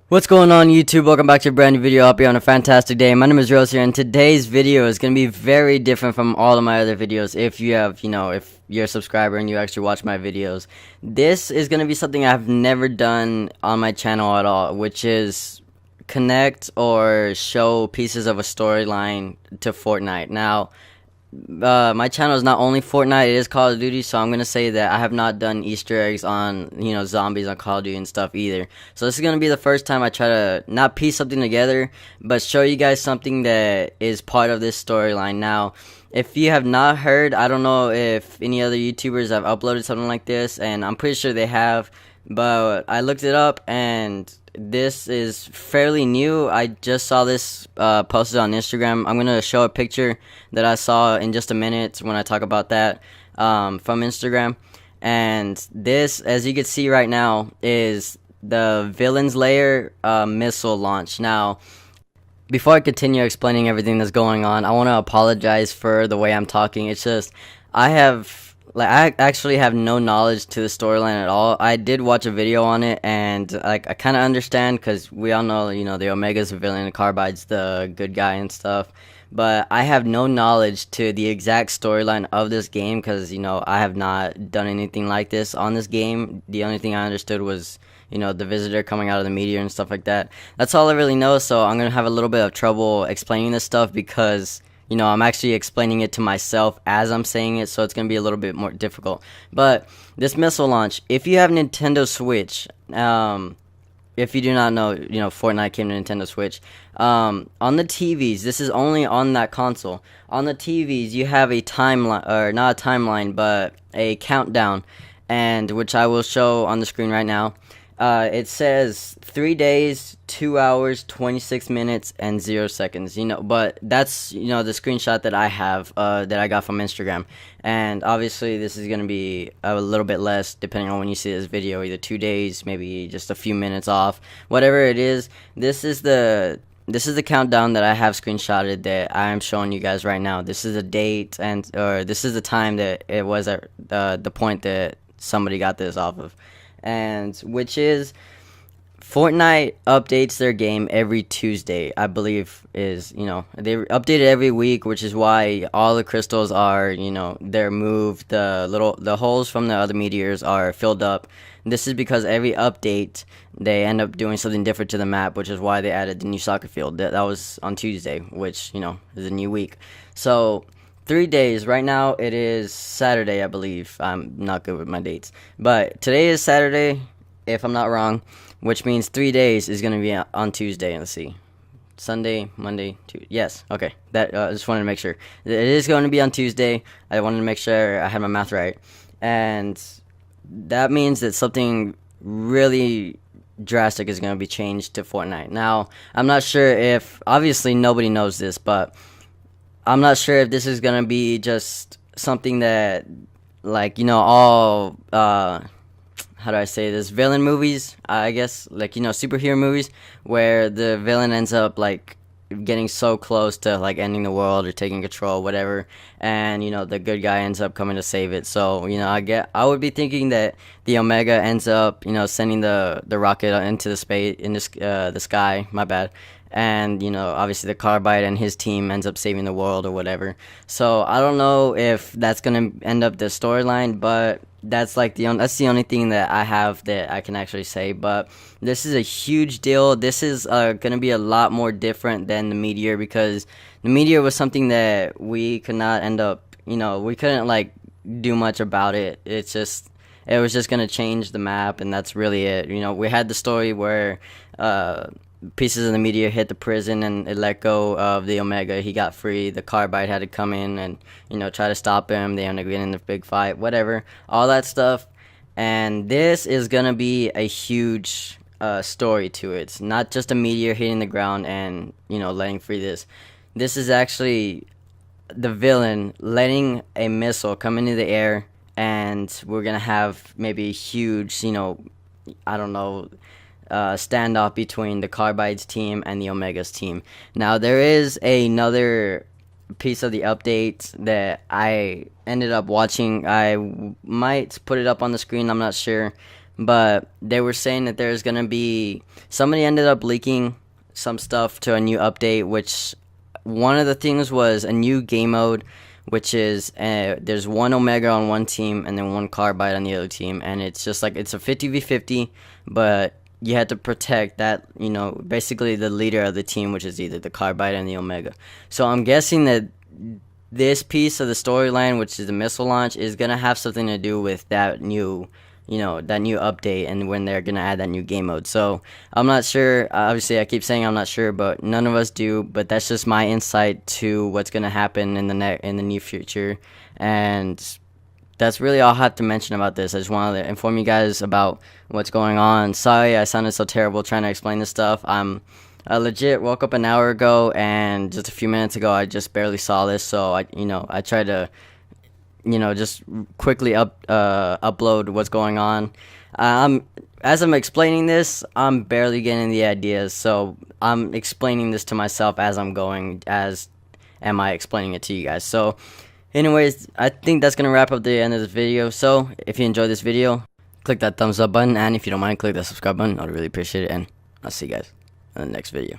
What's going on, YouTube? Welcome back to a brand new video. I hope you're on a fantastic day. My name is Rose here, and today's video is going to be very different from all of my other videos. If you have, if you're a subscriber and you actually watch my videos, this is going to be something I've never done on my channel at all, which is connect or show pieces of a storyline to Fortnite. Now, my channel is not only Fortnite, it is Call of Duty, so I'm gonna say that I have not done Easter eggs on, zombies on Call of Duty and stuff either. So this is gonna be the first time I try to not piece something together, but show you guys something that is part of this storyline. Now, if you have not heard, I don't know if any other YouTubers have uploaded something like this, and I'm pretty sure they have, but I looked it up and this is fairly new. I just saw this posted on Instagram. I'm gonna show a picture that I saw in just a minute when I talk about that from Instagram. And this, as you can see right now, is the Villain's Lair missile launch. Now, before I continue explaining everything that's going on, I want to apologize for the way I'm talking. It's just I actually have no knowledge to the storyline at all. I did watch a video on it, and I kind of understand, because we all know, the Omega's the villain, and Carbide's the good guy and stuff. But I have no knowledge to the exact storyline of this game, because, I have not done anything like this on this game. The only thing I understood was, the visitor coming out of the meteor and stuff like that. That's all I really know, so I'm going to have a little bit of trouble explaining this stuff, because I'm actually explaining it to myself as I'm saying it, so it's going to be a little bit more difficult. But this missile launch, if you have Nintendo Switch, if you do not know, Fortnite came to Nintendo Switch. On the TVs, this is only on that console. On the TVs, you have a timeline, or not a timeline, but a countdown, and which I will show on the screen right now. It says 3 days, 2 hours, 26 minutes, and 0 seconds. But that's the screenshot that I have that I got from Instagram. And obviously, this is gonna be a little bit less depending on when you see this video. Either 2 days, maybe just a few minutes off, whatever it is. This is the countdown that I have screenshotted that I am showing you guys right now. This is the date, or this is the time that it was at the point that somebody got this off of. And which is, Fortnite updates their game every Tuesday, I believe. They update it every week, which is why all the crystals are, they're moved. The holes from the other meteors are filled up. This is because every update they end up doing something different to the map, which is why they added the new soccer field. That was on Tuesday, which is a new week. So 3 days. Right now it is Saturday, I believe. I'm not good with my dates, but today is Saturday, if I'm not wrong, which means 3 days is going to be on Tuesday. Let's see, Sunday, Monday, Tuesday. Yes, okay. That I just wanted to make sure it is going to be on Tuesday. I wanted to make sure I had my math right, and that means that something really drastic is going to be changed to Fortnite. Now, I'm not sure if, obviously nobody knows this, but I'm not sure if this is gonna be just something that, all how do I say this, villain movies, I guess, superhero movies, where the villain ends up getting so close to ending the world or taking control, whatever, and the good guy ends up coming to save it. So I would be thinking that the Omega ends up sending the rocket into the sky. My bad. And obviously the Carbide and his team ends up saving the world or whatever. So I don't know if that's gonna end up the storyline, but that's that's the only thing that I have that I can actually say. But this is a huge deal. This is gonna be a lot more different than the meteor, because the meteor was something that we could not end up, we couldn't do much about it. It was just gonna change the map, and that's really it. We had the story where pieces of the meteor hit the prison and it let go of the Omega. He got free. The Carbide had to come in and try to stop him. They ended up getting in the big fight, whatever, all that stuff. And this is gonna be a huge story to it. It's not just a meteor hitting the ground and letting free this. This is actually the villain letting a missile come into the air, and we're gonna have maybe a huge, I don't know, standoff between the Carbide's team and the Omega's team. Now, there is another piece of the update that I ended up watching. I might put it up on the screen, I'm not sure, but they were saying that there's gonna be, somebody ended up leaking some stuff to a new update, which one of the things was a new game mode, which is there's one Omega on one team and then one Carbide on the other team, and it's just like it's a 50v50, but you had to protect that, basically the leader of the team, which is either the Carbide and the Omega. So I'm guessing that this piece of the storyline, which is the missile launch, is gonna have something to do with that new that new update and when they're gonna add that new game mode. So I'm not sure. Obviously, I keep saying I'm not sure, but none of us do. But that's just my insight to what's gonna happen in the near future, and that's really all I have to mention about this. I just wanted to inform you guys about what's going on. Sorry I sounded so terrible trying to explain this stuff. I legit woke up an hour ago, and just a few minutes ago I just barely saw this, so I tried to just quickly upload what's going on. As I'm explaining this, I'm barely getting the ideas, so I'm explaining this to myself as I'm going, as am I explaining it to you guys. So anyways, I think that's gonna wrap up the end of this video. So if you enjoyed this video, click that thumbs up button, and if you don't mind, click that subscribe button. I'd really appreciate it, and I'll see you guys in the next video.